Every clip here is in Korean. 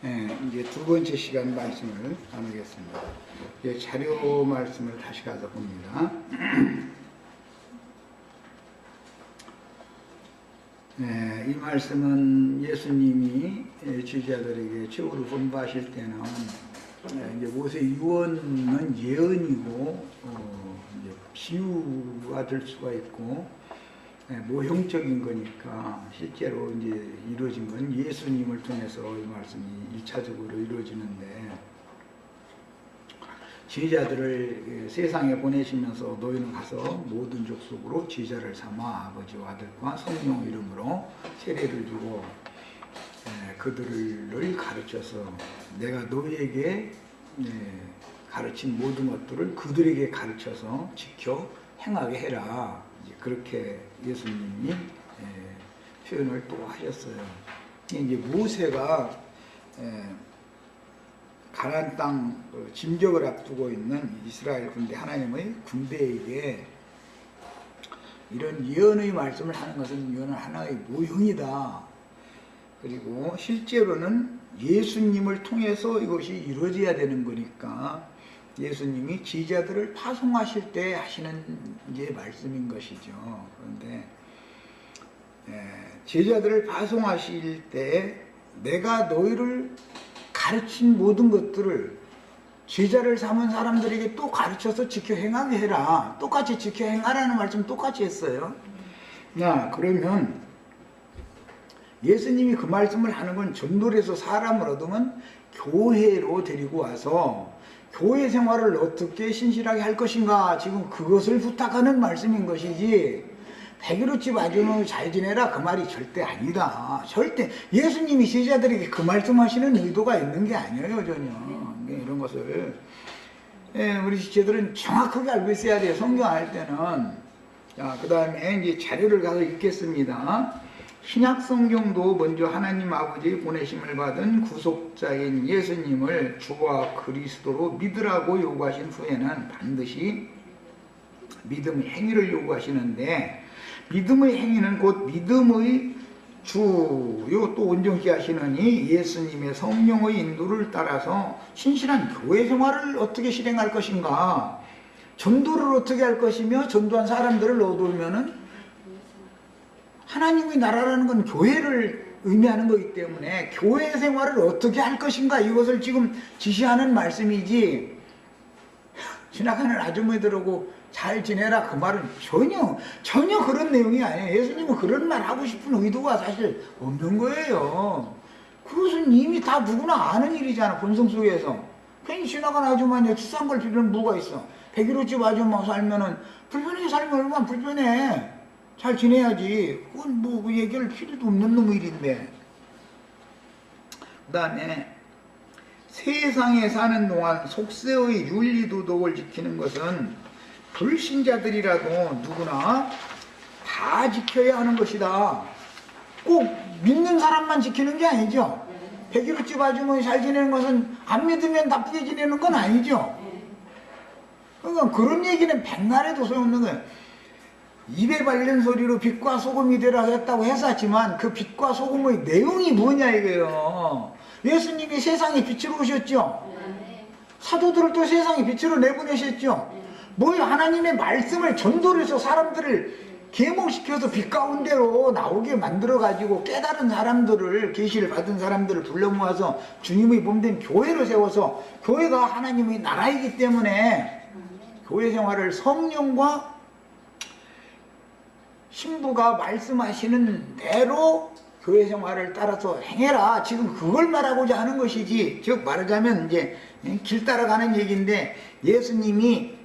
이제 두 번째 시간 말씀을 나누겠습니다. 이제 자료 말씀을 다시 가서 봅니다. 이 말씀은 예수님이 제자들에게 최후로 분부하실 때는 이제 모세 유언은 예언이고 이제 비유가 될 수가 있고 모형적인 거니까 실제로 이제 이루어진 건 예수님을 통해서 이 말씀이 1차적으로 이루어지는데, 제자들을 세상에 보내시면서 너희는 가서 모든 족속으로 제자를 삼아 아버지와 아들과 성령 이름으로 세례를 주고 그들을 가르쳐서 내가 너희에게 가르친 모든 것들을 그들에게 가르쳐서 지켜 행하게 해라. 그렇게 예수님이 표현을 또 하셨어요. 이제 모세가 가나안 땅 진격을 앞두고 있는 이스라엘 군대, 하나님의 군대에게 이런 예언의 말씀을 하는 것은 이거는 하나의 모형이다. 그리고 실제로는 예수님을 통해서 이것이 이루어져야 되는 거니까 예수님이 제자들을 파송하실 때 하시는 이제 말씀인 것이죠. 그런데 제자들을 파송하실 때 내가 너희를 가르친 모든 것들을 제자를 삼은 사람들에게 또 가르쳐서 지켜 행하게 해라. 똑같이 지켜 행하라는 말씀 똑같이 했어요. 그러면 예수님이 그 말씀을 하는 건 전도에서 사람을 얻으면 교회로 데리고 와서 교회 생활을 어떻게 신실하게 할 것인가, 지금 그것을 부탁하는 말씀인 것이지, 백일우집 아주는 잘 지내라 그 말이 절대 아니다. 절대 예수님이 제자들에게 그 말씀하시는 의도가 있는 게 아니에요, 전혀. 이런 것을 우리 지체들은 정확하게 알고 있어야 돼요, 성경 할 때는. 자, 그 다음에 이제 자료를 가서 읽겠습니다. 신약 성경도 먼저 하나님 아버지의 보내심을 받은 구속자인 예수님을 주와 그리스도로 믿으라고 요구하신 후에는 반드시 믿음의 행위를 요구하시는데, 믿음의 행위는 곧 믿음의 주요 또 온전케 하시느니 예수님의 성령의 인도를 따라서 신실한 교회 생활을 어떻게 실행할 것인가, 전도를 어떻게 할 것이며, 전도한 사람들을 얻으면은 하나님의 나라라는 건 교회를 의미하는 거기 때문에 교회 생활을 어떻게 할 것인가, 이것을 지금 지시하는 말씀이지, 지나가는 아주머니들하고 잘 지내라 그 말은 전혀 그런 내용이 아니에요. 예수님은 그런 말 하고 싶은 의도가 사실 없는 거예요. 그것은 이미 다 누구나 아는 일이잖아, 본성 속에서. 괜히 지나가는 아주머니가 싼 걸 빌리는 뭐가 있어. 백일우집 아줌마 살면은 불편하게 살면 얼마나 불편해. 잘 지내야지. 그건 뭐 얘기할 필요도 없는 놈의 일인데. 그 다음에 세상에 사는 동안 속세의 윤리도덕을 지키는 것은 불신자들이라도 누구나 다 지켜야 하는 것이다. 꼭 믿는 사람만 지키는 게 아니죠. 백일우집 아주머니 잘 지내는 것은 안 믿으면 나쁘게 지내는 건 아니죠. 그러니까 그런 얘기는 백날 해도 소용없는 거예요. 입에 바른 소리로 빛과 소금이 되라 했다고 했었지만 그 빛과 소금의 내용이 뭐냐 이거예요. 예수님이 세상에 빛으로 오셨죠. 사도들을 또 세상에 빛으로 내보내셨죠. 뭐예요? 하나님의 말씀을 전도를 해서 사람들을 계몽시켜서 빛 가운데로 나오게 만들어가지고 깨달은 사람들을, 계시를 받은 사람들을 불러 모아서 주님의 몸된 교회로 세워서, 교회가 하나님의 나라이기 때문에 교회 생활을 성령과 신부가 말씀하시는 대로 교회 생활을 따라서 행해라. 지금 그걸 말하고자 하는 것이지, 즉 말하자면 이제 길 따라가는 얘기인데, 예수님이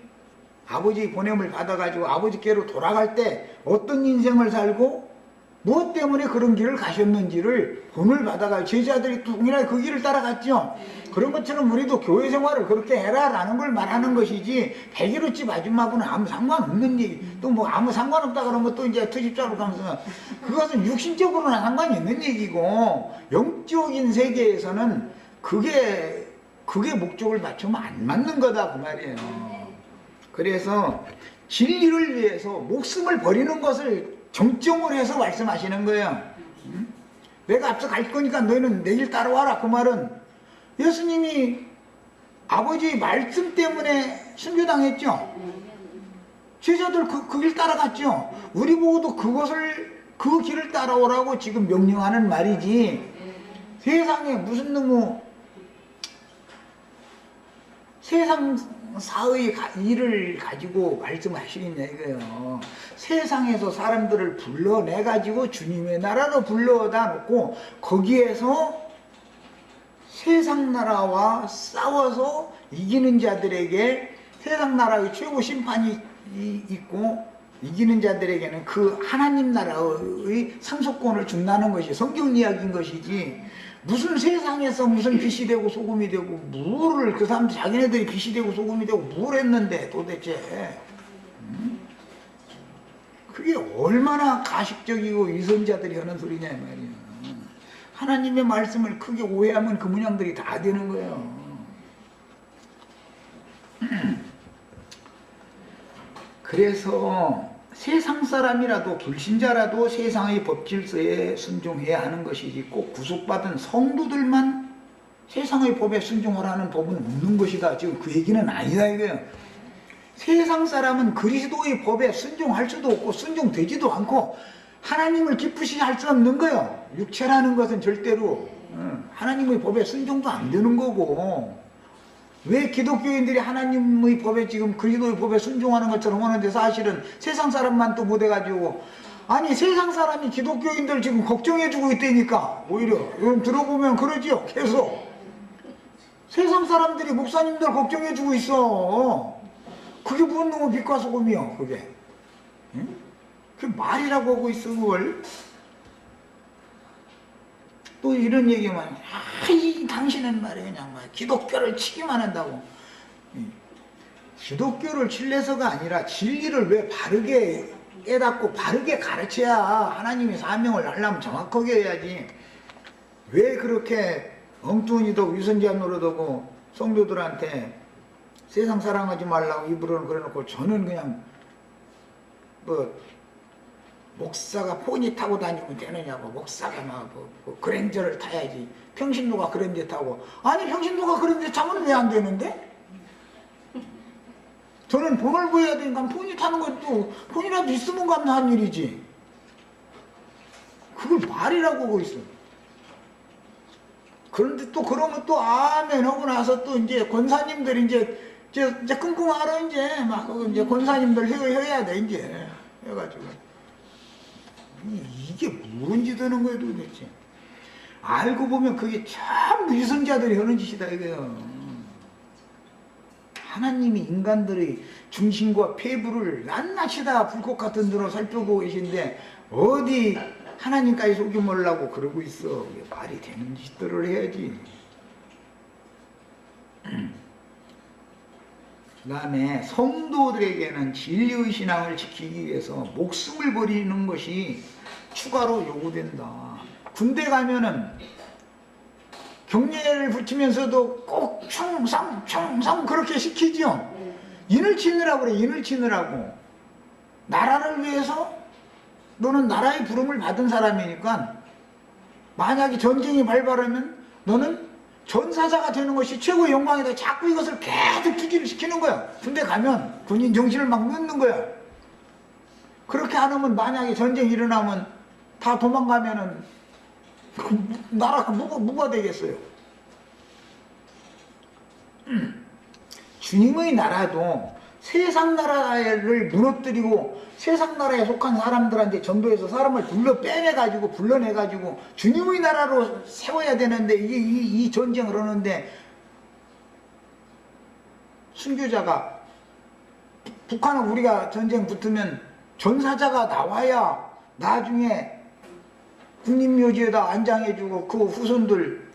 아버지 보냄을 받아가지고 아버지께로 돌아갈 때 어떤 인생을 살고 무엇 때문에 그런 길을 가셨는지를 본을 받아가지고 제자들이 동일하게 그 길을 따라갔죠. 그런 것처럼 우리도 교회 생활을 그렇게 해라 라는 걸 말하는 것이지, 백일우집 아줌마하고는 아무 상관없는 얘기. 또 뭐 아무 상관없다 그러면 것도 이제 투집자로 가면서, 그것은 육신적으로는 상관이 있는 얘기고, 영적인 세계에서는 그게 목적을 맞추면 안 맞는 거다 그 말이에요. 그래서 진리를 위해서 목숨을 버리는 것을 정점으로 해서 말씀하시는 거예요. 내가 앞서 갈 거니까 너희는 내 길 따라와라 그 말은 예수님이 아버지 말씀 때문에 순교당했죠. 제자들 그 길 따라갔죠. 우리 보고도 그 길을 따라오라고 지금 명령하는 말이지. 세상에 무슨 너무 세상 사의 일을 가지고 말씀하시겠냐 이거예요. 세상에서 사람들을 불러내 가지고 주님의 나라로 불러다 놓고 거기에서 세상 나라와 싸워서 이기는 자들에게 세상 나라의 최고 심판이 있고 이기는 자들에게는 그 하나님 나라의 상속권을 준다는 것이 성경 이야기인 것이지, 무슨 세상에서 무슨 빛이 되고 소금이 되고 뭐를 그 사람들 자기네들이 빛이 되고 소금이 되고 뭘 했는데 도대체 그게 얼마나 가식적이고 위선자들이 하는 소리냐 이 말이야. 하나님의 말씀을 크게 오해하면 그 문양들이 다 되는 거예요. 그래서 세상 사람이라도 불신자라도 세상의 법질서에 순종해야 하는 것이지 꼭 구속받은 성도들만 세상의 법에 순종하라는 법은 없는 것이다. 지금 그 얘기는 아니다 이거예요. 세상 사람은 그리스도의 법에 순종할 수도 없고 순종되지도 않고 하나님을 기쁘시게 할 수 없는 거예요. 육체라는 것은 절대로 하나님의 법에 순종도 안 되는 거고, 왜 기독교인들이 하나님의 법에 지금 그리스도의 법에 순종하는 것처럼 하는데 사실은 세상 사람만 또 못해가지고, 아니 세상 사람이 기독교인들 지금 걱정해주고 있다니까. 오히려 여러분 들어보면 그러지요. 계속 세상 사람들이 목사님들 걱정해주고 있어. 그게 뭔 놈의 빛과 소금이요 그게. 응? 그게 말이라고 하고 있어 그걸. 또 이런 얘기만, 당신은 말이야 그냥 말 기독교를 치기만 한다고. 기독교를 칠래서가 아니라 진리를 왜 바르게 깨닫고 바르게 가르쳐야 하나님의 사명을 하려면 정확하게 해야지. 왜 그렇게 엉뚱이도 위선자 노릇하고 성도들한테 세상 사랑하지 말라고 입으로는 그래놓고, 저는 그냥 목사가 포니 타고 다니면 되느냐고. 목사가 그랜저를 타야지. 평신도가 그랜저 타고. 아니 평신도가 그랜저 타면 왜 안 되는데? 저는 돈을 구해야 되니까 포니 타는 것도 폰이라도 있으면 감사한 일이지. 그걸 말이라고 하고 있어. 그런데 또 그러면 또 아멘 하고 나서 또 이제 권사님들 이제 끙끙 앓아 이제 막 이제 권사님들 해야 돼 이제 해가지고. 이게 뭔지 드는 거예요 도대체. 알고 보면 그게 참 위선자들이 하는 짓이다 이거예요. 하나님이 인간들의 중심과 폐부를 낱낱이 다 불꽃 같은 눈으로 살펴보고 계신데 어디 하나님까지 속여먹으려고 그러고 있어. 말이 되는 짓들을 해야지. 그 다음에 성도들에게는 진리의 신앙을 지키기 위해서 목숨을 버리는 것이 추가로 요구된다. 군대 가면은 경례를 붙이면서도 꼭 충성 그렇게 시키죠. 인을 치느라고 그래. 인을 치느라고. 나라를 위해서 너는 나라의 부름을 받은 사람이니까 만약에 전쟁이 발발하면 너는 전사자가 되는 것이 최고의 영광이다. 자꾸 이것을 계속 투기를 시키는 거야. 군대 가면 군인 정신을 막 넣는 거야. 그렇게 안 하면 만약에 전쟁이 일어나면 다 도망가면은 나라가 뭐가 되겠어요. 주님의 나라도 세상 나라를 무너뜨리고 세상 나라에 속한 사람들한테 전도해서 사람을 불러내가지고 주님의 나라로 세워야 되는데 이 전쟁을 하는데 순교자가, 북한은 우리가 전쟁 붙으면 전사자가 나와야 나중에 국립묘지에다 안장해주고 그 후손들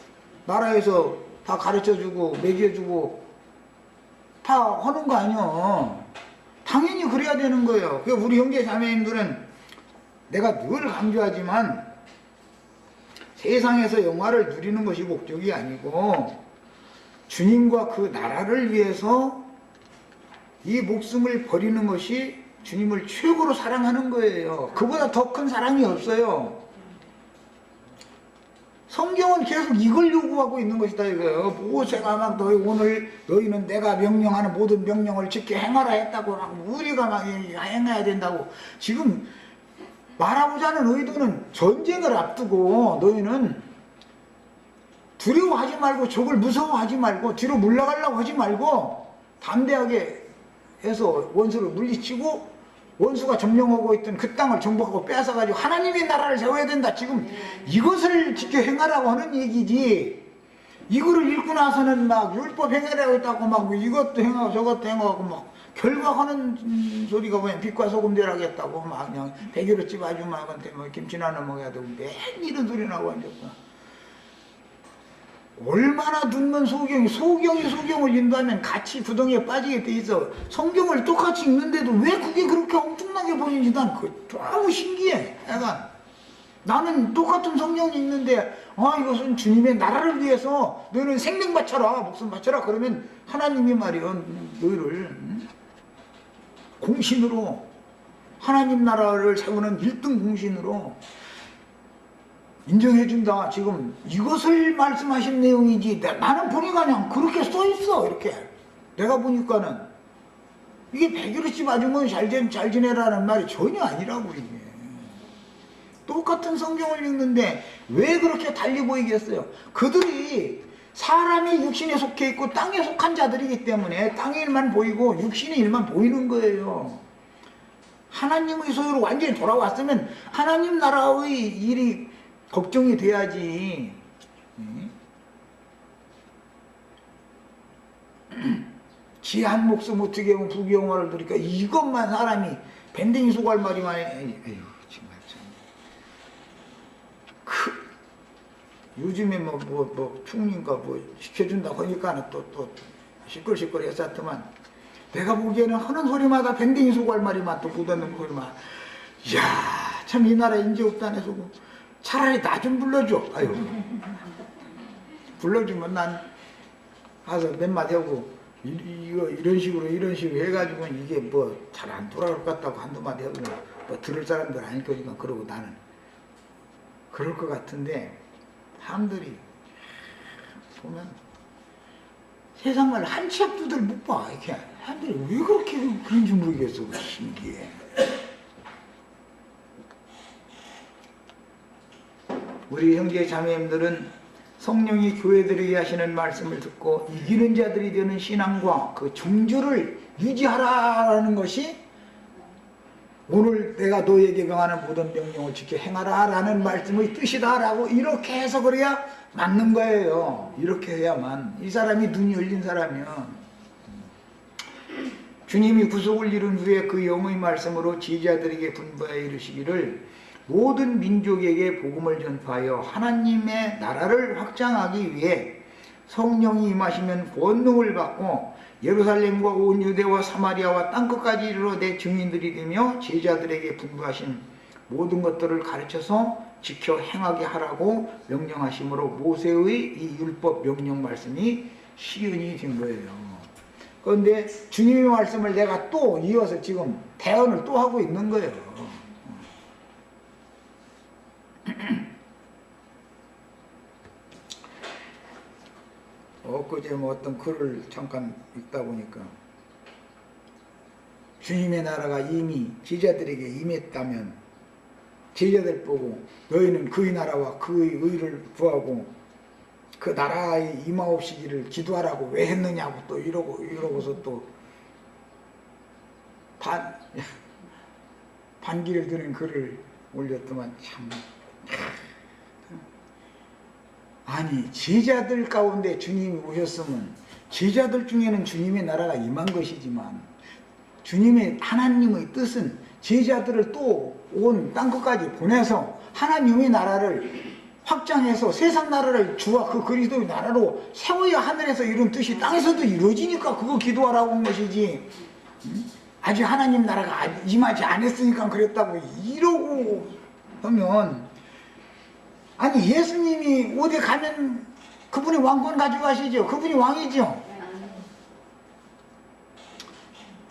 나라에서 다 가르쳐주고 먹여주고 다 하는 거 아니야. 당연히 그래야 되는 거예요. 그 우리 형제 자매님들은 내가 늘 강조하지만 세상에서 영화를 누리는 것이 목적이 아니고 주님과 그 나라를 위해서 이 목숨을 버리는 것이 주님을 최고로 사랑하는 거예요. 그보다 더 큰 사랑이 없어요. 성경은 계속 이걸 요구하고 있는 것이다 이거예요. 모세가 막 너희는 내가 명령하는 모든 명령을 지켜 행하라 했다고 막 우리가 막 행해야 된다고 지금 말하고자 하는 의도는 전쟁을 앞두고 너희는 두려워하지 말고 적을 무서워하지 말고 뒤로 물러가려고 하지 말고 담대하게 해서 원수를 물리치고 원수가 점령하고 있던 그 땅을 정복하고 뺏어가지고 하나님의 나라를 세워야 된다. 지금 이것을 지켜 행하라고 하는 얘기지. 이거를 읽고 나서는 막 율법 행하라고 했다고 막 이것도 행하고 저것도 행하고 막 결과하는 소리가 뭐냐. 빛과 소금 되라겠다고 막 그냥 배기로집 아줌마한테 뭐 김치나 먹어야 되고 맨 이런 소리 나고 앉았구나. 얼마나 듣는 소경이 소경을 인도하면 같이 구덩이에 빠지게 돼 있어. 성경을 똑같이 읽는데도 왜 그게 그렇게 엄청나게 보이는지 난 너무 신기해. 약간 나는 똑같은 성경을 읽는데 이것은 주님의 나라를 위해서 너희는 생명 바쳐라 목숨 바쳐라 그러면 하나님이 말이요 너희를 공신으로 하나님 나라를 세우는 1등 공신으로 인정해준다. 지금 이것을 말씀하신 내용이지. 나는 보니까 그냥 그렇게 써있어. 이렇게 내가 보니까는 이게 백일우씨 맞으면 잘 지내라는 말이 전혀 아니라고. 이게 똑같은 성경을 읽는데 왜 그렇게 달리 보이겠어요? 그들이 사람이 육신에 속해 있고 땅에 속한 자들이기 때문에 땅의 일만 보이고 육신의 일만 보이는 거예요. 하나님의 소유로 완전히 돌아왔으면 하나님 나라의 일이 걱정이 돼야지. 지 한 목숨 어떻게 하면 부귀영화를 누리까 이것만 사람이 밴댕이 소갈말이만 해. 에휴 정말 참. 요즘에 뭐 총리인가 뭐 시켜준다고 하니까 또 시끌시끌 했었더만 내가 보기에는 하는 소리마다 밴댕이 소갈말이만 또 묻어놓는 소리만. 이야 참 이 나라 인재 없다네 소금. 차라리 나 좀 불러줘. 아유. 불러주면 난 가서 몇 마디 하고 이런 식으로 해가지고 이게 뭐 잘 안 돌아올 것 같다고 한두 마디 하고 뭐 들을 사람들 아닐 거니까 그러고 나는 그럴 것 같은데 사람들이 보면 세상을 한 치 앞두들 못 봐. 이렇게 사람들이 왜 그렇게 그런지 모르겠어. 신기해. 우리 형제 자매님들은 성령이 교회들에게 하시는 말씀을 듣고 이기는 자들이 되는 신앙과 그 정주를 유지하라는 것이 오늘 내가 너에게 명하는 모든 명령을 지켜 행하라 라는 말씀의 뜻이다 라고 이렇게 해서 그래야 맞는 거예요. 이렇게 해야만 이 사람이 눈이 열린 사람이야. 주님이 구속을 이룬 후에 그 영의 말씀으로 제자들에게 분부하여 이르시기를 모든 민족에게 복음을 전파하여 하나님의 나라를 확장하기 위해 성령이 임하시면 권능을 받고 예루살렘과 온 유대와 사마리아와 땅끝까지 이르러 내 증인들이 되며 제자들에게 분부하신 모든 것들을 가르쳐서 지켜 행하게 하라고 명령하심으로 모세의 이 율법 명령 말씀이 시연이 된 거예요. 그런데 주님의 말씀을 내가 또 이어서 지금 대언을 또 하고 있는 거예요. 엊그제 뭐 어떤 글을 잠깐 읽다 보니까 주님의 나라가 이미 제자들에게 임했다면 제자들 보고 너희는 그의 나라와 그의 의를 구하고 그 나라에 임하옵시기를 기도하라고 왜 했느냐고 또 이러고서 또 반기를 드는 글을 올렸더만 참 아니 제자들 가운데 주님이 오셨으면 제자들 중에는 주님의 나라가 임한 것이지만 주님의 하나님의 뜻은 제자들을 또 온 땅끝까지 보내서 하나님의 나라를 확장해서 세상 나라를 주와 그 그리스도의 나라로 세워야 하늘에서 이룬 뜻이 땅에서도 이루어지니까 그거 기도하라고 한 것이지. 아직 하나님 나라가 임하지 않았으니까 그랬다고 이러고 하면 아니 예수님이 어디 가면 그분이 왕권 가지고 가시죠. 그분이 왕이죠.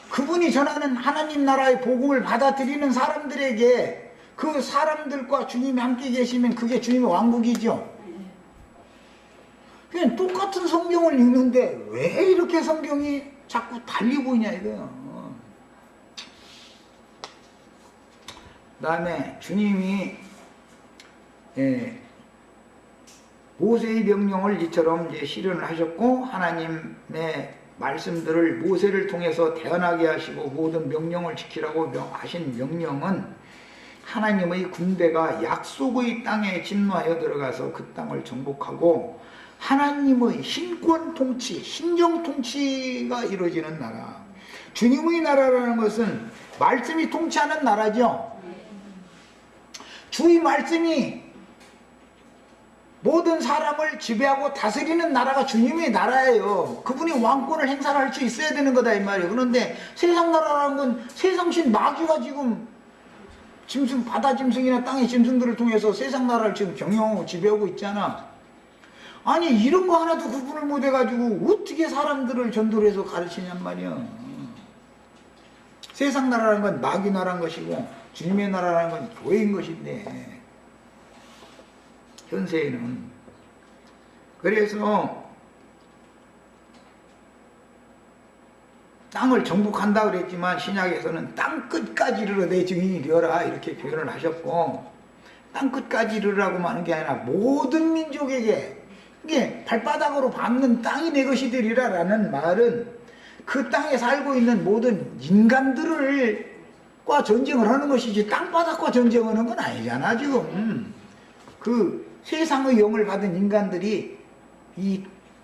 그분이 전하는 하나님 나라의 복음을 받아들이는 사람들에게 그 사람들과 주님이 함께 계시면 그게 주님의 왕국이죠. 그냥 똑같은 성경을 읽는데 왜 이렇게 성경이 자꾸 달리 보이냐 이거예요. 그 다음에 주님이 모세의 명령을 이처럼 이제 실현을 하셨고, 하나님의 말씀들을 모세를 통해서 태어나게 하시고 모든 명령을 지키라고 하신 명령은 하나님의 군대가 약속의 땅에 진노하여 들어가서 그 땅을 정복하고 하나님의 신권 통치, 신정 통치가 이루어지는 나라. 주님의 나라라는 것은 말씀이 통치하는 나라죠. 주의 말씀이 모든 사람을 지배하고 다스리는 나라가 주님의 나라예요. 그분이 왕권을 행사를 할 수 있어야 되는 거다 이 말이에요. 그런데 세상 나라라는 건 세상신 마귀가 지금 짐승, 바다 짐승이나 땅의 짐승들을 통해서 세상 나라를 지금 경영하고 지배하고 있잖아. 아니 이런 거 하나도 구분을 못 해가지고 어떻게 사람들을 전도를 해서 가르치냔 말이야. 세상 나라라는 건 마귀 나라인 것이고 주님의 나라라는 건 교회인 것인데, 현세에는. 그래서 땅을 정복한다 그랬지만 신약에서는 땅 끝까지 이르러 내 증인이 되어라 이렇게 표현을 하셨고, 땅 끝까지 이르라고만 하는 게 아니라 모든 민족에게, 이게 발바닥으로 밟는 땅이 내 것이 되리라 라는 말은 그 땅에 살고 있는 모든 인간들과 전쟁을 하는 것이지 땅바닥과 전쟁하는 건 아니잖아 지금. 그 세상의 영을 받은 인간들이 이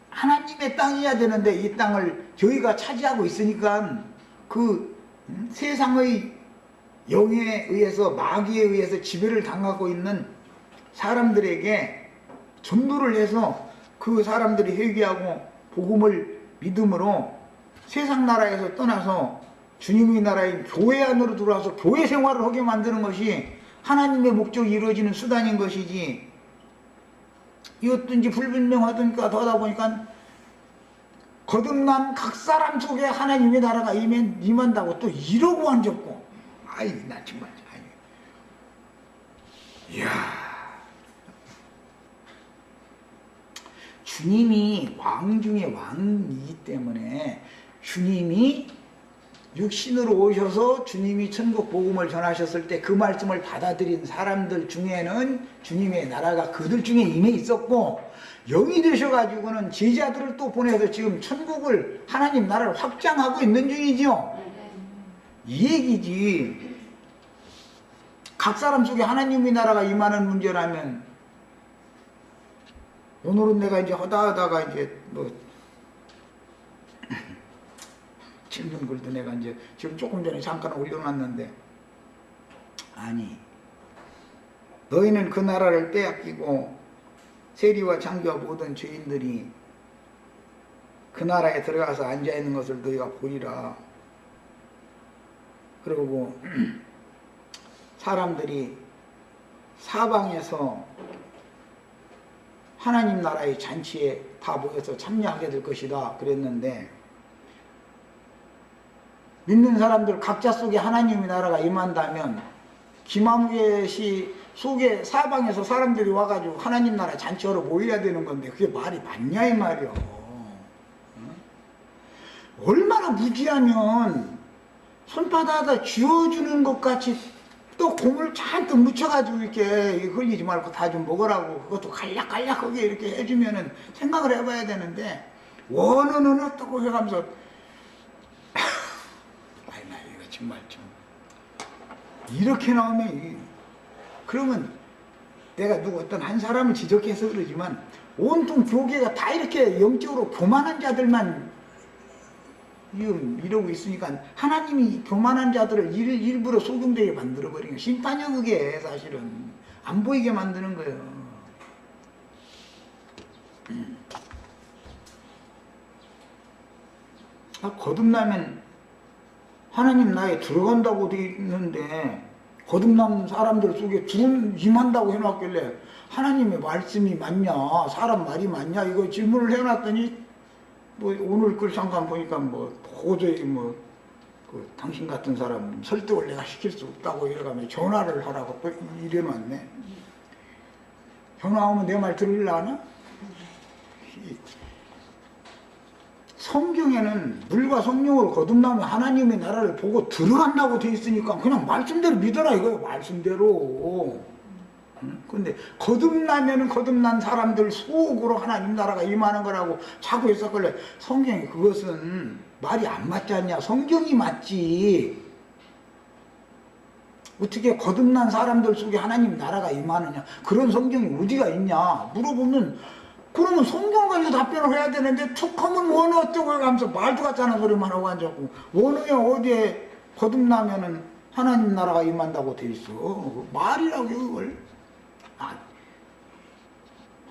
하나님의 땅이어야 되는데 이 땅을 저희가 차지하고 있으니까 그 세상의 영에 의해서, 마귀에 의해서 지배를 당하고 있는 사람들에게 전도를 해서 그 사람들이 회개하고 복음을 믿음으로 세상 나라에서 떠나서 주님의 나라인 교회 안으로 들어와서 교회 생활을 하게 만드는 것이 하나님의 목적이 이루어지는 수단인 것이지, 이것든지 불분명하니까 더 하다 보니까 거듭난 각 사람 속에 하나님의 나라가 임한다고 또 이러고 앉았고, 아이 나 정말 이야, 주님이 왕 중에 왕이기 때문에 주님이 육신으로 오셔서 주님이 천국 복음을 전하셨을 때 그 말씀을 받아들인 사람들 중에는 주님의 나라가 그들 중에 임해 있었고, 영이 되셔가지고는 제자들을 또 보내서 지금 천국을, 하나님 나라를 확장하고 있는 중이죠. 이 얘기지. 각 사람 속에 하나님의 나라가 임하는 문제라면, 오늘은 내가 이제 하다가 이제 뭐 질문 글도 내가 이제 지금 조금 전에 잠깐 올려놨는데, 아니 너희는 그 나라를 빼앗기고 세리와 장교와 모든 죄인들이 그 나라에 들어가서 앉아있는 것을 너희가 보리라. 그리고 사람들이 사방에서 하나님 나라의 잔치에 다 모여서 참여하게 될 것이다 그랬는데, 믿는 사람들 각자 속에 하나님의 나라가 임한다면 김한무개시 속에 사방에서 사람들이 와가지고 하나님 나라 잔치하러 모여야 되는 건데 그게 말이 맞냐 이 말이요. 얼마나 무지하면 손바닥에다 쥐어주는 것 같이 또 고물 잔뜩 묻혀가지고 이렇게 흘리지 말고 다 좀 먹으라고 그것도 갈락갈락하게 이렇게 해주면은 생각을 해봐야 되는데, 원어는 또 해가면서 정말 좀 이렇게 나오면, 그러면 내가 누구 어떤 한 사람을 지적해서 그러지만 온통 교계가 다 이렇게 영적으로 교만한 자들만 이러고 있으니까 하나님이 교만한 자들을 일부러 소경되게 만들어버리는 심판이야. 그게 사실은 안 보이게 만드는 거예요. 거듭나면 하나님 나라에 들어간다고 되어 있는데, 거듭난 사람들 속에 임한다고 해놨길래 하나님의 말씀이 맞냐, 사람 말이 맞냐, 이거 질문을 해놨더니 뭐 오늘 글 잠깐 보니까 뭐 도저히 그 당신 같은 사람 설득을 내가 시킬 수 없다고 이래가면 전화를 하라고 또 이래놨네. 전화 오면 내 말 들으려나? 성경에는 물과 성령으로 거듭나면 하나님의 나라를 보고 들어간다고 돼 있으니까 그냥 말씀대로 믿어라 이거예요. 말씀대로. 근데 거듭나면은 거듭난 사람들 속으로 하나님 나라가 임하는 거라고 자꾸 했었길래 성경이 그것은 말이 안 맞지 않냐. 성경이 맞지. 어떻게 거듭난 사람들 속에 하나님 나라가 임하느냐. 그런 성경이 어디가 있냐 물어보면 그러면 성경 가지고 답변을 해야 되는데 툭 하면 원어 어쩌고 하면서 말도 같지 않은 소리만 하고 앉았고 원어에 어디에 거듭나면은 하나님 나라가 임한다고 돼 있어. 말이라고 그걸.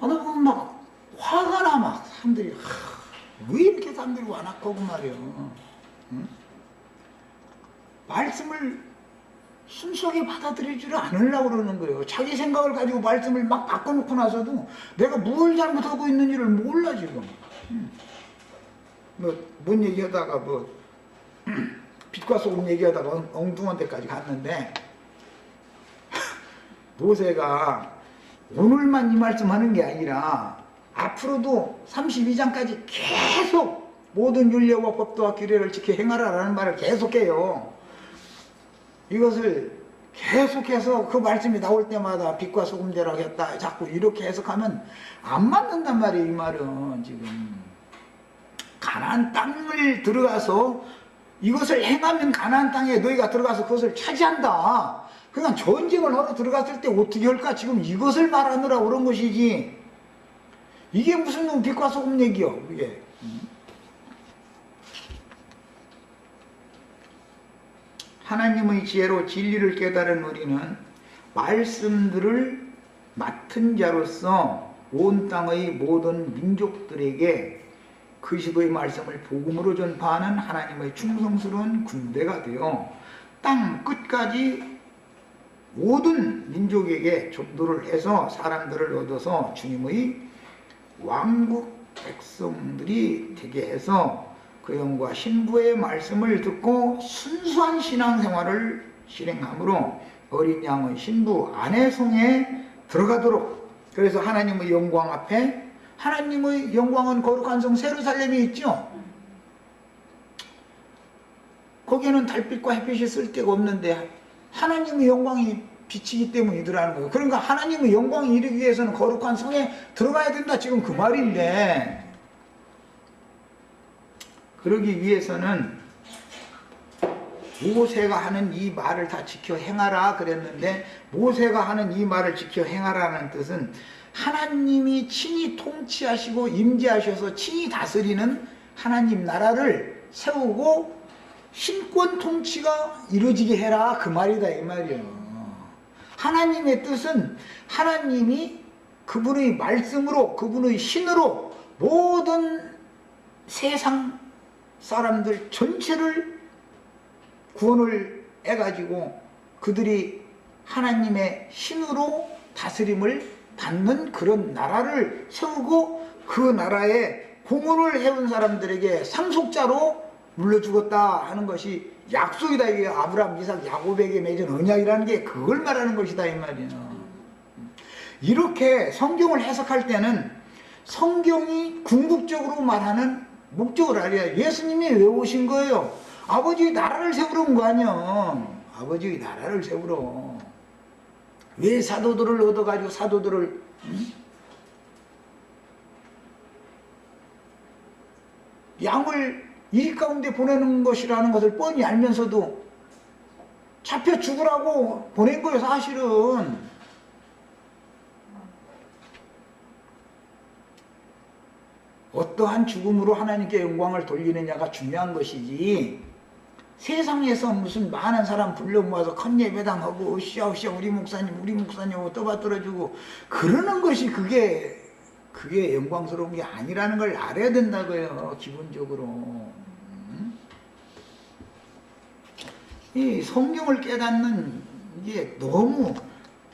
하다 보면 막 화가 나. 막 사람들이 왜 이렇게 사람들이 완악하고 말이야. 응? 말씀을 순수하게 받아들이지를 않으려고 그러는 거예요. 자기 생각을 가지고 말씀을 막 바꿔놓고 나서도 내가 뭘 잘못하고 있는지를 몰라 지금. 뭔 얘기하다가 빛과 소금 얘기하다가 엉뚱한 데까지 갔는데 모세가 오늘만 이 말씀하는 게 아니라 앞으로도 32장까지 계속 모든 율례와 법도와 규례를 지켜 행하라라는 말을 계속해요. 이것을 계속해서 그 말씀이 나올 때마다 빛과 소금대라고 했다 자꾸 이렇게 해석하면 안 맞는단 말이에요. 이 말은 지금 가나안 땅을 들어가서 이것을 행하면 가나안 땅에 너희가 들어가서 그것을 차지한다. 그냥 전쟁을 하러 들어갔을 때 어떻게 할까 지금 이것을 말하느라 그런 것이지. 이게 무슨 빛과 소금 얘기요 이게. 하나님의 지혜로 진리를 깨달은 우리는 말씀들을 맡은 자로서 온 땅의 모든 민족들에게 그 시의 말씀을 복음으로 전파하는 하나님의 충성스러운 군대가 되어 땅 끝까지 모든 민족에게 전도를 해서 사람들을 얻어서 주님의 왕국 백성들이 되게 해서 그 영과 신부의 말씀을 듣고 순수한 신앙생활을 실행함으로 어린 양의 신부 아내 성에 들어가도록. 그래서 하나님의 영광 앞에 하나님의 영광은 거룩한 성 세루살렘이 있죠. 거기에는 달빛과 햇빛이 쓸 데가 없는데 하나님의 영광이 비치기 때문이더라는 거예요. 그러니까 하나님의 영광이 이르기 위해서는 거룩한 성에 들어가야 된다 지금 그 말인데 그러기 위해서는 모세가 하는 이 말을 다 지켜 행하라 그랬는데 모세가 하는 이 말을 지켜 행하라는 뜻은 하나님이 친히 통치하시고 임재하셔서 친히 다스리는 하나님 나라를 세우고 신권 통치가 이루어지게 해라 그 말이다 이 말이에요. 하나님의 뜻은 하나님이 그분의 말씀으로 그분의 신으로 모든 세상 사람들 전체를 구원을 해가지고 그들이 하나님의 신으로 다스림을 받는 그런 나라를 세우고 그 나라에 공헌을 해온 사람들에게 상속자로 물려주겠다 하는 것이 약속이다. 이게 아브라함, 이삭, 야곱에게 맺은 언약이라는 게 그걸 말하는 것이다 이 말이에요. 이렇게 성경을 해석할 때는 성경이 궁극적으로 말하는 목적을 알아야 예수님이 왜 오신 거예요? 아버지의 나라를 세우러 온 거 아니야. 아버지의 나라를 세우러. 왜 사도들을 얻어가지고 사도들을 양을 일 가운데 보내는 것이라는 것을 뻔히 알면서도 잡혀 죽으라고 보낸 거예요 사실은. 어떠한 죽음으로 하나님께 영광을 돌리느냐가 중요한 것이지 세상에서 무슨 많은 사람 불러 모아서 컨예배당하고 으쌰으쌰 우리 목사님 하고 떠받들어주고 그러는 것이 그게 영광스러운 게 아니라는 걸 알아야 된다고요 기본적으로. 이 성경을 깨닫는 게 너무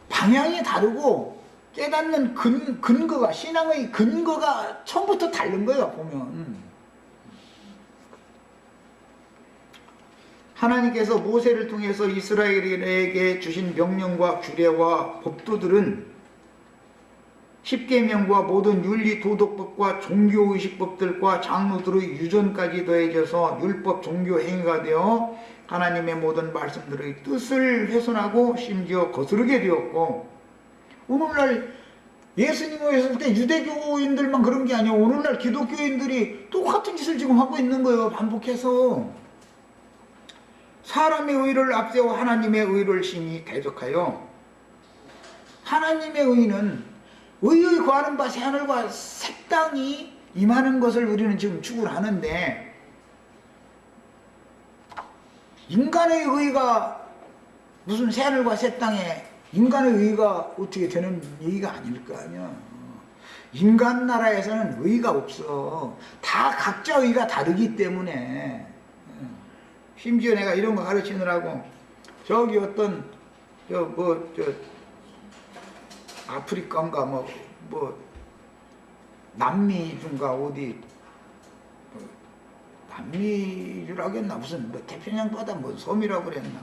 방향이 다르고 깨닫는 근거가 신앙의 근거가 처음부터 다른 거예요 보면. 하나님께서 모세를 통해서 이스라엘에게 주신 명령과 규례와 법도들은 십계명과 모든 윤리 도덕법과 종교의식법들과 장로들의 유전까지 더해져서 율법 종교 행위가 되어 하나님의 모든 말씀들의 뜻을 훼손하고 심지어 거스르게 되었고, 오늘날 예수님을 했을 때 유대교인들만 그런 게 아니에요. 오늘날 기독교인들이 똑같은 짓을 지금 하고 있는 거예요. 반복해서 사람의 의를 앞세워 하나님의 의를 심히 대적하여, 하나님의 의는 의의 구하는 바 새하늘과 새 땅이 임하는 것을 우리는 지금 추구를 하는데, 인간의 의가 무슨 새하늘과 새 땅에 인간의 의가 어떻게 되는 얘기가 아닐 거 아니야. 인간 나라에서는 의가 없어. 다 각자 의가 다르기 때문에. 심지어 내가 이런 거 가르치느라고 저기 어떤 아프리카인가 뭐 남미주인가 어디 남미주라겠나 무슨 뭐 태평양보다 뭐 섬이라고 그랬나.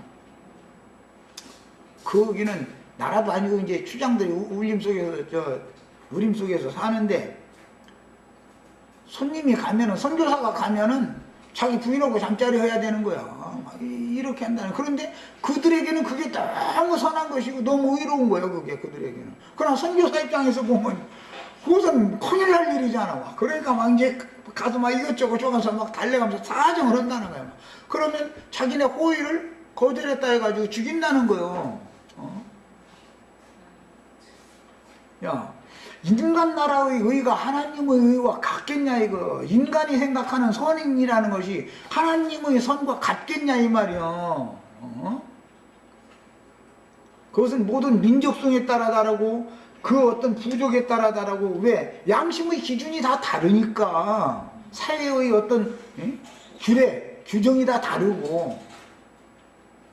거기는 나라도 아니고 이제 추장들이 울림 속에서 사는데, 손님이 가면은, 선교사가 가면은 자기 부인하고 잠자리 해야 되는 거야. 이렇게 한다는. 그런데 그들에게는 그게 너무 선한 것이고 너무 의로운 거예요. 그게 그들에게는. 그러나 선교사 입장에서 보면 그것은 큰일 날 일이잖아. 그러니까 막 이제 가서 막 이것저것 쪼가서 막 달래가면서 사정을 한다는 거야. 그러면 자기네 호의를 거절했다 해가지고 죽인다는 거예요. 야, 인간 나라의 의가 하나님의 의와 같겠냐 이거. 인간이 생각하는 선인이라는 것이 하나님의 선과 같겠냐 이 말이야. 그것은 모든 민족성에 따라 다르고 그 어떤 부족에 따라 다르고, 왜? 양심의 기준이 다 다르니까. 사회의 어떤 규정이 다 다르고.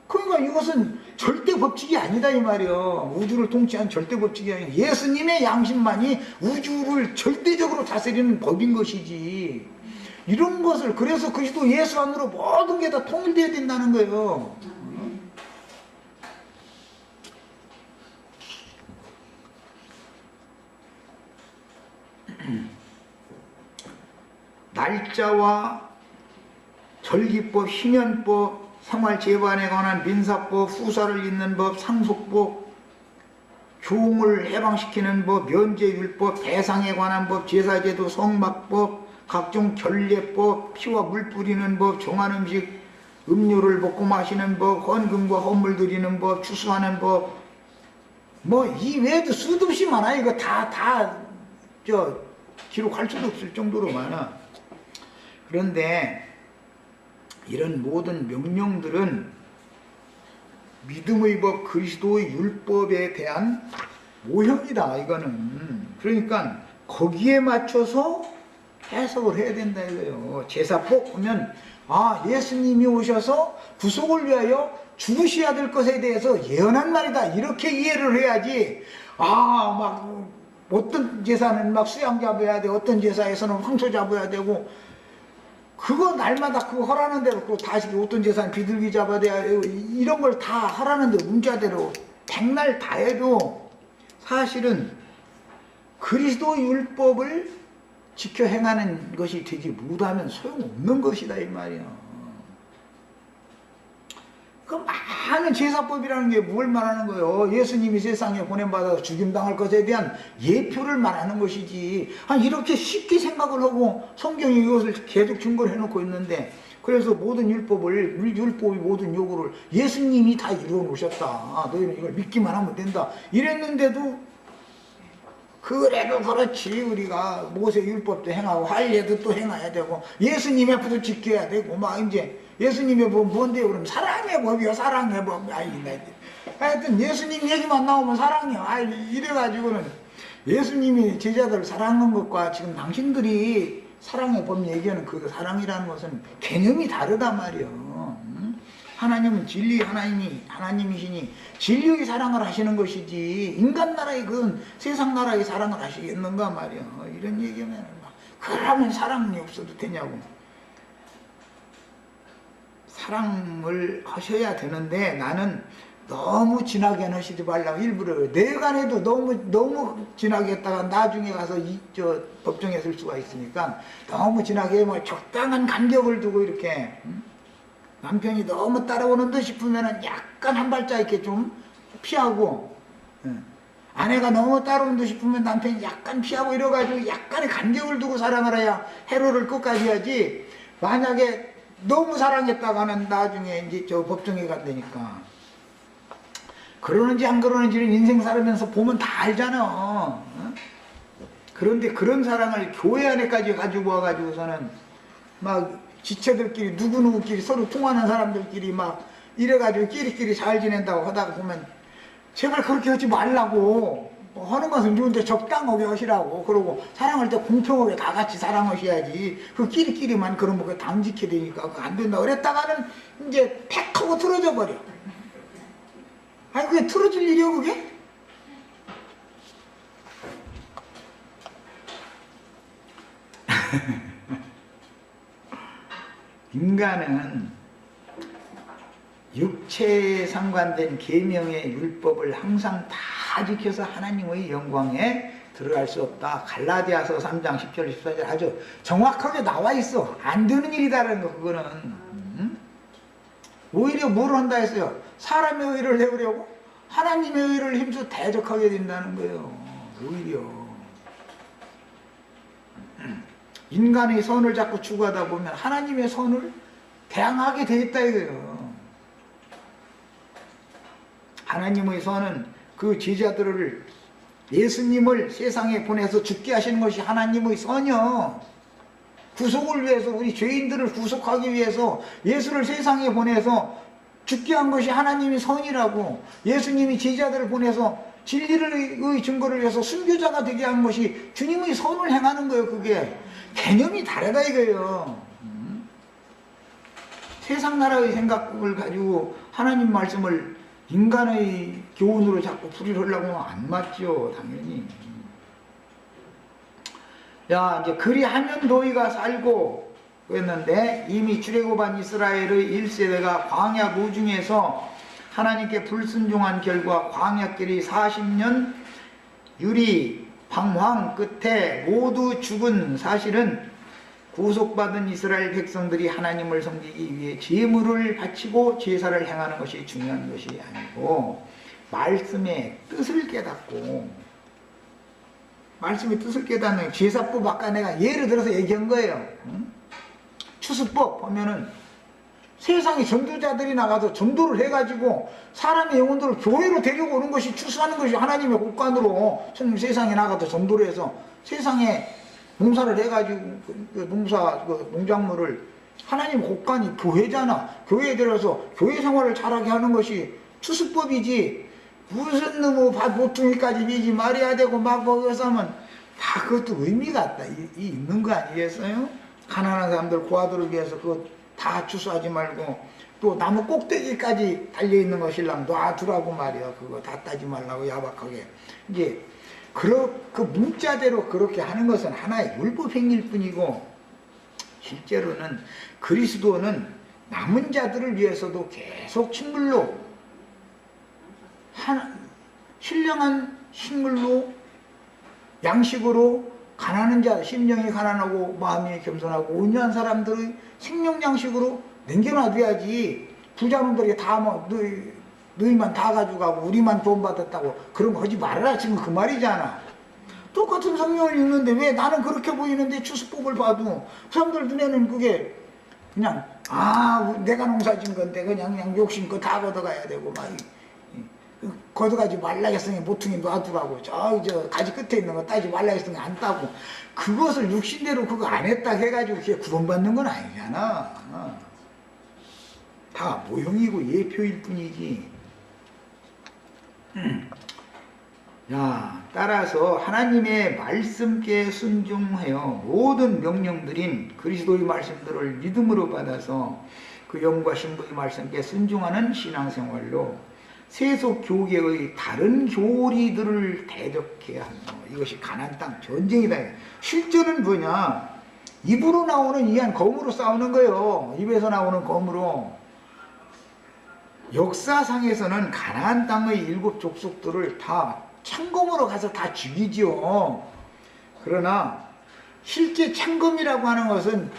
그러니까 이것은 절대 법칙이 아니다 이 말이야. 우주를 통치한 절대 법칙이 아니라 예수님의 양심만이 우주를 절대적으로 다스리는 법인 것이지. 이런 것을, 그래서 그리스도 예수 안으로 모든 게 다 통일되어야 된다는 거예요. 날짜와 절기법, 희년법, 생활재반에 관한 민사법, 후사를 잇는 법, 상속법, 교웅을 해방시키는 법, 면제율법, 배상에 관한 법, 제사제도, 성막법, 각종 결례법, 피와 물 뿌리는 법, 정한 음식, 음료를 먹고 마시는 법, 헌금과 헌물 드리는 법, 추수하는 법, 뭐 이 외에도 수도 없이 많아. 이거 다 기록할 수도 없을 정도로 많아. 그런데 이런 모든 명령들은 믿음의 법, 그리스도의 율법에 대한 모형이다 이거는. 그러니까 거기에 맞춰서 해석을 해야 된다 이거예요. 제사법 보면 예수님이 오셔서 구속을 위하여 죽으셔야 될 것에 대해서 예언한 말이다 이렇게 이해를 해야지. 막 어떤 제사는 막 수양 잡아야 돼, 어떤 제사에서는 황소 잡아야 되고, 그거 날마다 그거 하라는 대로, 그 다시 어떤 제사는 비둘기 잡아야 돼, 이런 걸 다 하라는 대로 문자대로 백날 다 해도 사실은 그리스도 율법을 지켜 행하는 것이 되지 못하면 소용없는 것이다 이 말이야. 그 많은 제사법이라는 게 뭘 말하는 거예요? 예수님이 세상에 보냄받아서 죽임당할 것에 대한 예표를 말하는 것이지. 이렇게 쉽게 생각을 하고 성경이 이것을 계속 증거를 해놓고 있는데, 그래서 모든 율법의 모든 요구를 예수님이 다 이루어 놓으셨다. 너희는 이걸 믿기만 하면 된다. 이랬는데도, 그래도 그렇지, 우리가 모세 율법도 행하고 할례도 또 행해야 되고 예수님의 법도 지켜야 되고 막 이제 예수님의 법 뭔데요? 그럼 사랑의 법이요, 사랑의 법. 하여튼 예수님 얘기만 나오면 사랑이요. 이래가지고는 예수님이 제자들을 사랑한 것과 지금 당신들이 사랑의 법 얘기하는 그 사랑이라는 것은 개념이 다르단 말이요. 하나님은 진리 하나님이시니 진리의 사랑을 하시는 것이지, 인간 나라의 그건 세상 나라의 사랑을 하시겠는가 말이야. 이런 얘기하면 그러면 사랑이 없어도 되냐고. 사랑을 하셔야 되는데, 나는 너무 진하게 하시지 말라고 일부러 내간에도 너무 진하게 했다가 나중에 가서 법정에 설 수가 있으니까 너무 진하게 뭐 적당한 간격을 두고 이렇게 남편이 너무 따라오는 듯 싶으면은 약간 한 발짝 이렇게 좀 피하고 아내가 너무 따라오는 듯 싶으면 남편이 약간 피하고 이래가지고 약간의 간격을 두고 사랑을 해야 해로를 끝까지 해야지 만약에 너무 사랑했다가는 나중에 이제 저 법정에 간다니까 그러는지 안 그러는지는 인생 살면서 보면 다 알잖아. 어? 그런데 그런 사랑을 교회 안에까지 가지고 와가지고서는 막 지체들끼리 누구누구끼리 서로 통하는 사람들끼리 막 이래가지고 끼리끼리 잘 지낸다고 하다가 보면 제발 그렇게 하지 말라고 하는 것은 좋은데 적당하게 하시라고 그러고 사랑할 때 공평하게 다 같이 사랑하셔야지 그 끼리끼리만 그런 거 당직해야 되니까 그거 안 된다 그랬다가는 이제 팩 하고 틀어져 버려. 아니 그게 틀어질 일이야 그게? 인간은 육체에 상관된 계명의 율법을 항상 다 지켜서 하나님의 영광에 들어갈 수 없다. 갈라디아서 3장 10절 14절 아주 정확하게 나와 있어. 안 되는 일이다라는 거 그거는. 오히려 뭘 한다 했어요? 사람의 의를 내으려고 하나님의 의를 힘써 대적하게 된다는 거예요. 오히려 인간의 선을 자꾸 추구하다 보면 하나님의 선을 대항하게 돼 있다 이거예요. 하나님의 선은 그 제자들을 예수님을 세상에 보내서 죽게 하시는 것이 하나님의 선이요. 구속을 위해서 우리 죄인들을 구속하기 위해서 예수를 세상에 보내서 죽게 한 것이 하나님의 선이라고 예수님이 제자들을 보내서 진리의 증거를 위해서 순교자가 되게 한 것이 주님의 선을 행하는 거예요. 그게 개념이 다르다 이거예요. 세상 나라의 생각을 가지고 하나님 말씀을 인간의 교훈으로 자꾸 풀이하려고 하면 안 맞죠. 당연히. 야 이제 그리하면 너희가 살고 그랬는데 이미 출애굽한 이스라엘의 1세대가 광야 노중에서 하나님께 불순종한 결과 광야길이 40년 유리 방황 끝에 모두 죽은 사실은 구속받은 이스라엘 백성들이 하나님을 섬기기 위해 제물을 바치고 제사를 행하는 것이 중요한 것이 아니고 말씀의 뜻을 깨닫고 말씀의 뜻을 깨닫는 제사법 아까 내가 예를 들어서 얘기한 거예요. 추수법 보면은 세상에 전도자들이 나가서 전도를 해가지고 사람의 영혼들을 교회로 데리고 오는 것이 추수하는 것이 하나님의 곡간으로 세상에 나가서 전도를 해서 세상에 농사를 해가지고 농작물을 하나님 곡간이 교회잖아. 교회에 들어서 교회 생활을 잘하게 하는 것이 추수법이지 무슨 뭐 모퉁이까지 미지 말해야 되고 막 먹어서 하면 다 그것도 의미가 있는 거 아니겠어요? 가난한 사람들 고아들을 위해서 그거 다 추수하지 말고 또 나무 꼭대기까지 달려있는 거 신랑 놔두라고 말이야. 그거 다 따지 말라고 야박하게. 이제 그 문자대로 그렇게 하는 것은 하나의 율법행위일 뿐이고 실제로는 그리스도는 남은 자들을 위해서도 계속 식물로 신령한 식물로 양식으로 가난한 자, 심령이 가난하고 마음이 겸손하고 온유한 사람들의 생명 양식으로 남겨놔둬야지 부자놈들이 다 뭐 너희만 다 가져가고 우리만 돈 받았다고 그런 거 하지 말아라. 지금 그 말이잖아. 똑같은 성경을 읽는데 왜 나는 그렇게 보이는데 추수법을 봐도 사람들 눈에는 그게 그냥 내가 농사 진 건데 그냥 욕심껏 다 걷어가야 되고 막 걷어가지 말라 했으니 모퉁이 놔두라고 저 가지 끝에 있는 거 따지 말라 했으니 안 따고 그것을 육신대로 그거 안 했다 해가지고 그게 구원받는 건 아니잖아. 다 모형이고 예표일 뿐이지. 야, 따라서 하나님의 말씀께 순종하여 모든 명령들인 그리스도의 말씀들을 믿음으로 받아서 그 영과 신부의 말씀께 순종하는 신앙생활로 세속 교계의 다른 교리들을 대적해야 한다. 이것이 가나안 땅 전쟁이다. 실제는 뭐냐? 입으로 나오는 이한 검으로 싸우는 거예요. 입에서 나오는 검으로. 역사상에서는 가나안 땅의 7 족속들을 다 창검으로 가서 다 죽이죠. 그러나 실제 창검이라고 하는 것은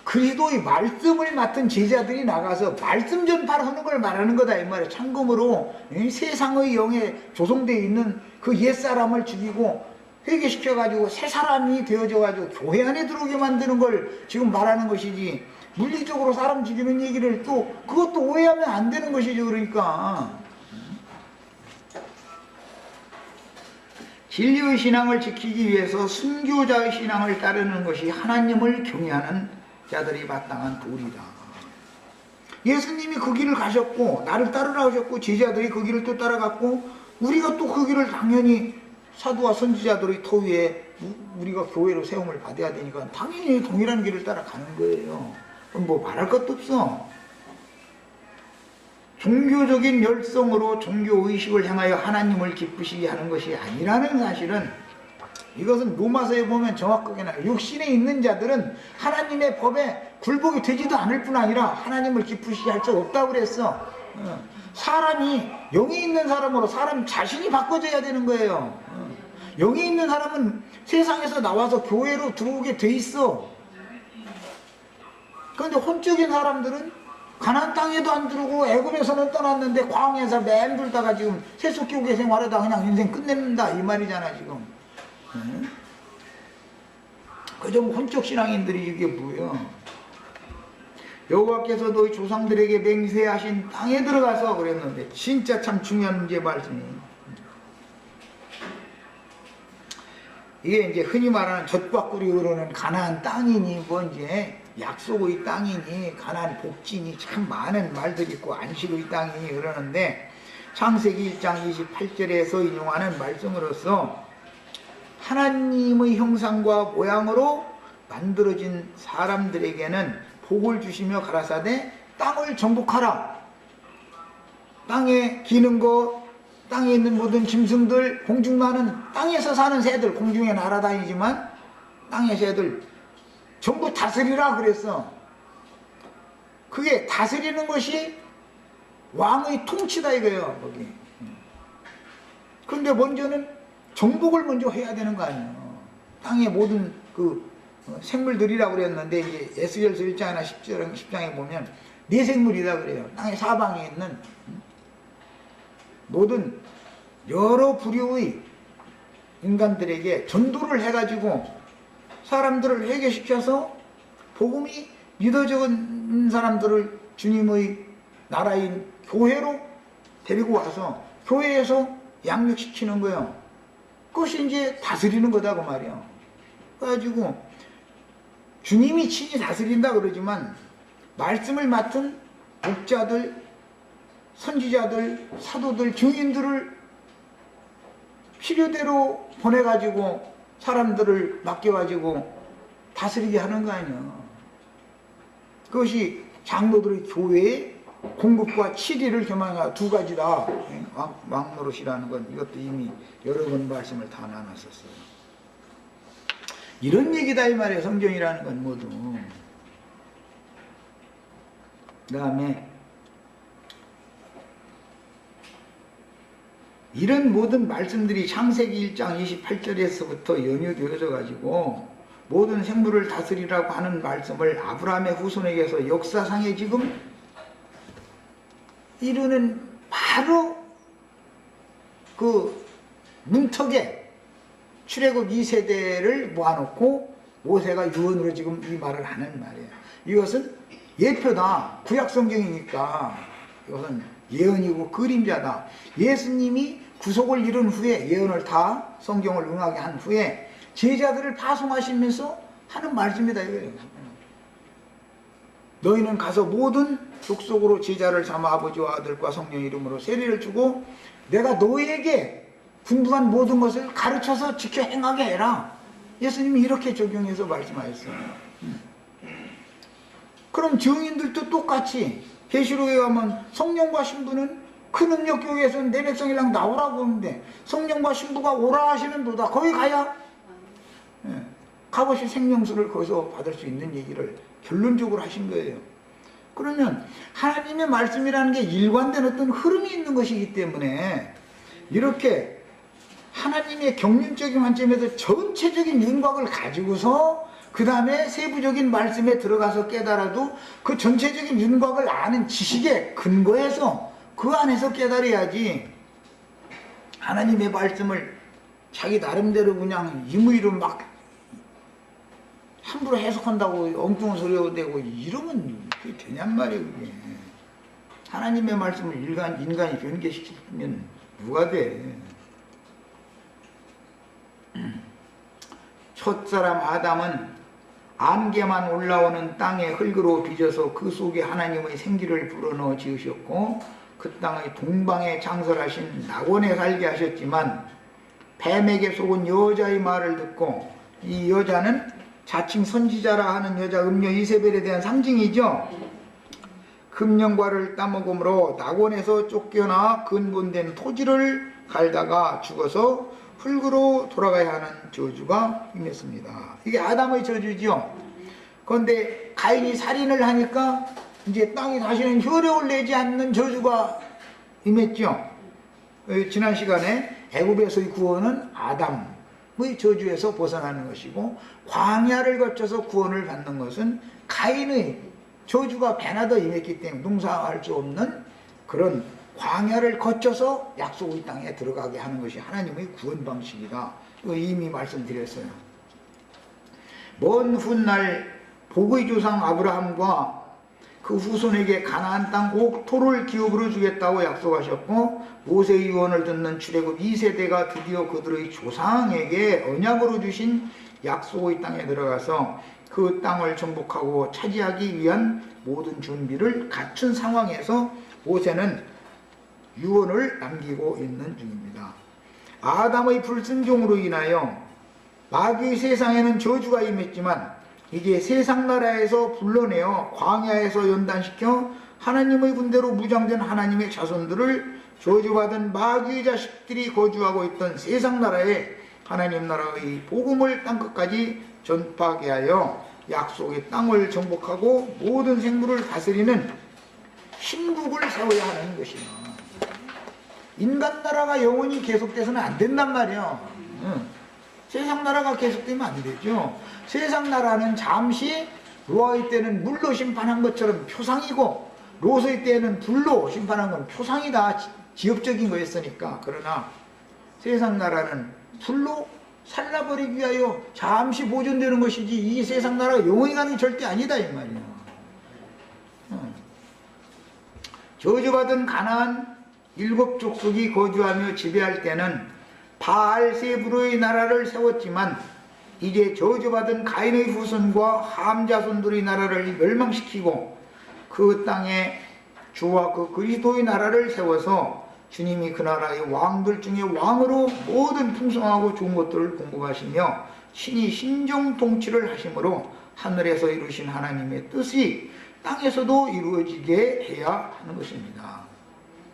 그리스도의 말씀을 맡은 제자들이 나가서 말씀 전파하는 걸 말하는 거다 이 말이에요. 창검으로 세상의 영에 조성되어 있는 그 옛사람을 죽이고 회개시켜가지고 새 사람이 되어져가지고 교회 안에 들어오게 만드는 걸 지금 말하는 것이지, 물리적으로 사람 죽이는 얘기를 또 그것도 오해하면 안 되는 것이죠. 그러니까 진리의 신앙을 지키기 위해서 순교자의 신앙을 따르는 것이 하나님을 경외하는 자들이 마땅한 도리다. 예수님이 그 길을 가셨고 나를 따르라 하셨고 제자들이 그 길을 또 따라갔고 우리가 또 그 길을 당연히 사도와 선지자들의 터 위에 우리가 교회로 세움을 받아야 되니까 당연히 동일한 길을 따라가는 거예요. 뭐 말할 것도 없어. 종교적인 열성으로 종교의식을 향하여 하나님을 기쁘시게 하는 것이 아니라는 사실은, 이것은 로마서에 보면 정확하게 나와요. 육신에 있는 자들은 하나님의 법에 굴복이 되지도 않을 뿐 아니라 하나님을 기쁘시게 할 수 없다고 그랬어. 사람이 영이 있는 사람으로 사람 자신이 바꿔져야 되는 거예요. 영이 있는 사람은 세상에서 나와서 교회로 들어오게 돼 있어. 그런데 혼적인 사람들은 가나안 땅에도 안 들어오고 애굽에서는 떠났는데 광야에서 맴돌다가 지금 세속교계 생활하다 그냥 인생 끝낸다 이 말이잖아 지금. 그저 뭐 혼적 신앙인들이 이게 뭐야. 여호와께서 너희 조상들에게 맹세하신 땅에 들어가서 그랬는데 진짜 참 중요한 문제 말씀이에요. 이게 이제 흔히 말하는 젖과꿀이 흐르는 가나안 땅이니 뭐 이제 약속의 땅이니 가나안 복지니 참 많은 말들이 있고 안식의 땅이니 그러는데, 창세기 1장 28절에서 인용하는 말씀으로서 하나님의 형상과 모양으로 만들어진 사람들에게는 복을 주시며 가라사대 땅을 정복하라. 땅에 기는 것, 땅에 있는 모든 짐승들, 공중나는 땅에서 사는 새들, 공중에 날아다니지만 땅의 새들 전부 다스리라 그랬어. 그게 다스리는 것이 왕의 통치다 이거예요. 거기. 그런데 먼저는 정복을 먼저 해야 되는 거 아니에요. 땅의 모든 그 생물들이라고 그랬는데 이제 에스겔서 1장이나 10장에 보면 네 생물이다 그래요. 땅의 사방에 있는 모든 여러 부류의 인간들에게 전도를 해가지고 사람들을 회개시켜서 복음이 믿어진 사람들을 주님의 나라인 교회로 데리고 와서 교회에서 양육시키는 거예요. 그것이 이제 다스리는 거다 그 말이에요. 그래가지고 주님이 친히 다스린다 그러지만 말씀을 맡은 목자들, 선지자들, 사도들, 증인들을 필요대로 보내가지고 사람들을 맡겨가지고 다스리게 하는 거 아니야. 그것이 장로들의 교회의 공급과 치리를 겸하는 두 가지다. 왕노릇이라는 건 이것도 이미 여러 번 말씀을 다 나눴었어요. 이런 얘기다 이 말이에요. 성경이라는 건 모두. 그 다음에 이런 모든 말씀들이 창세기 1장 28절에서부터 연유되어져 가지고 모든 생물을 다스리라고 하는 말씀을 아브라함의 후손에게서 역사상에 지금 이루는 바로 그 문턱에 출애굽 2세대를 모아놓고 모세가 유언으로 지금 이 말을 하는 말이에요. 이것은 예표다. 구약성경이니까 이것은 예언이고 그림자다. 예수님이 구속을 이룬 후에 예언을 다 성경을 응하게 한 후에 제자들을 파송하시면서 하는 말씀이다 이거예요. 너희는 가서 모든 족속으로 제자를 삼아 아버지와 아들과 성령 이름으로 세례를 주고 내가 너희에게 분부한 모든 것을 가르쳐서 지켜 행하게 해라. 예수님이 이렇게 적용해서 말씀하셨어요. 그럼 증인들도 똑같이 계시록에 가면 성령과 신부는 큰 능력 교회에서는 내 백성이랑 나오라고 하는데 성령과 신부가 오라 하시는 도다. 거기 가야 가보실 생명수를 거기서 받을 수 있는 얘기를 결론적으로 하신 거예요. 그러면 하나님의 말씀이라는 게 일관된 어떤 흐름이 있는 것이기 때문에 이렇게 하나님의 경륜적인 관점에서 전체적인 윤곽을 가지고서 그 다음에 세부적인 말씀에 들어가서 깨달아도 그 전체적인 윤곽을 아는 지식에 근거해서 그 안에서 깨달아야지, 하나님의 말씀을 자기 나름대로 그냥 임의로 막 함부로 해석한다고 엉뚱한 소리 되고 이러면 그게 되냔 말이에요. 그게. 하나님의 말씀을 인간이 변개시키면 누가 돼? 첫사람 아담은 안개만 올라오는 땅의 흙으로 빚어서 그 속에 하나님의 생기를 불어넣어 지으셨고 그 땅의 동방에 창설하신 낙원에 살게 하셨지만 뱀에게 속은 여자의 말을 듣고, 이 여자는 자칭 선지자라 하는 여자 음녀 이세벨에 대한 상징이죠. 금령과를 따먹음으로 낙원에서 쫓겨나 근본된 토지를 갈다가 죽어서 흙으로 돌아가야 하는 저주가 임했습니다. 이게 아담의 저주죠. 그런데 가인이 살인을 하니까 이제 땅이 다시는 효력을 내지 않는 저주가 임했죠. 지난 시간에 애굽에서의 구원은 아담의 저주에서 벗어나는 것이고, 광야를 거쳐서 구원을 받는 것은 가인의 저주가 배나 더 임했기 때문에 농사할 수 없는 그런 광야를 거쳐서 약속의 땅에 들어가게 하는 것이 하나님의 구원 방식이다. 이미 말씀드렸어요. 먼 훗날 복의 조상 아브라함과 그 후손에게 가나안 땅 옥토를 기업으로 주겠다고 약속하셨고, 모세의 유언을 듣는 출애굽 2세대가 드디어 그들의 조상에게 언약으로 주신 약속의 땅에 들어가서 그 땅을 정복하고 차지하기 위한 모든 준비를 갖춘 상황에서 모세는 유언을 남기고 있는 중입니다. 아담의 불순종으로 인하여 마귀의 세상에는 저주가 임했지만 이제 세상 나라에서 불러내어 광야에서 연단시켜 하나님의 군대로 무장된 하나님의 자손들을 저주받은 마귀의 자식들이 거주하고 있던 세상 나라에 하나님 나라의 복음을 땅끝까지 전파하게 하여 약속의 땅을 정복하고 모든 생물을 다스리는 신국을 세워야 하는 것이다. 인간 나라가 영원히 계속돼서는 안 된단 말이야. 세상 나라가 계속되면 안 되죠. 세상 나라는 잠시 노아의 때는 물로 심판한 것처럼 표상이고, 롯의 때는 불로 심판한 건 표상이다. 지엽적인 거였으니까. 그러나 세상 나라는 불로 살라버리기 위하여 잠시 보존되는 것이지, 이 세상 나라가 영원히 가는 게 절대 아니다 이 말이야. 저주받은 가나안 7 족속이 거주하며 지배할 때는 바알세부로의 나라를 세웠지만 이제 저주받은 가인의 후손과 함 자손들의 나라를 멸망시키고 그 땅에 주와 그 그리스도의 나라를 세워서 주님이 그 나라의 왕들 중에 왕으로 모든 풍성하고 좋은 것들을 공급하시며 신이 신종 통치를 하심으로 하늘에서 이루신 하나님의 뜻이 땅에서도 이루어지게 해야 하는 것입니다.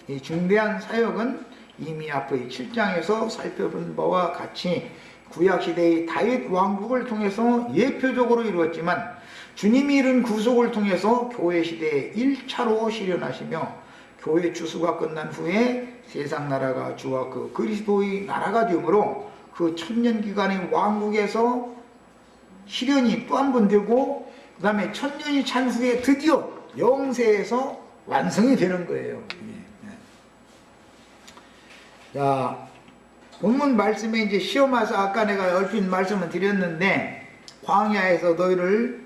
이 중대한 사역은 이미 앞의 7장에서 살펴본 바와 같이 구약시대의 다윗 왕국을 통해서 예표적으로 이루었지만 주님이 이룬 구속을 통해서 교회시대에 1차로 실현하시며 교회 추수가 끝난 후에 세상 나라가 주와 그 그리스도의 나라가 되므로 그 천년기간의 왕국에서 실현이 또 한 번 되고 그 다음에 천년이 찬 후에 드디어 영세에서 완성이 되는 거예요. 자, 본문 말씀에 이제 시험하사, 아까 내가 얼핏 말씀을 드렸는데 광야에서 너희를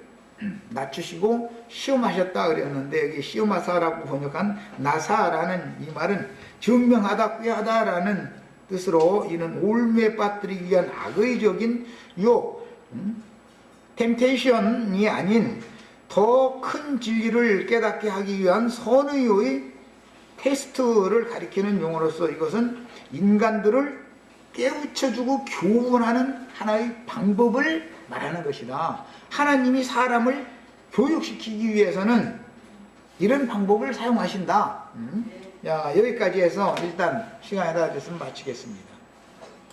낮추시고 시험하셨다 그랬는데, 여기 시험하사라고 번역한 나사라는 이 말은 증명하다, 꾀하다라는 뜻으로, 이는 올무에 빠뜨리기 위한 악의적인 템테이션이 아닌 더 큰 진리를 깨닫게 하기 위한 선의의 테스트를 가리키는 용어로서 이것은 인간들을 깨우쳐주고 교훈하는 하나의 방법을 말하는 것이다. 하나님이 사람을 교육시키기 위해서는 이런 방법을 사용하신다. 자, 여기까지 해서 일단 시간이 다 됐으면 마치겠습니다.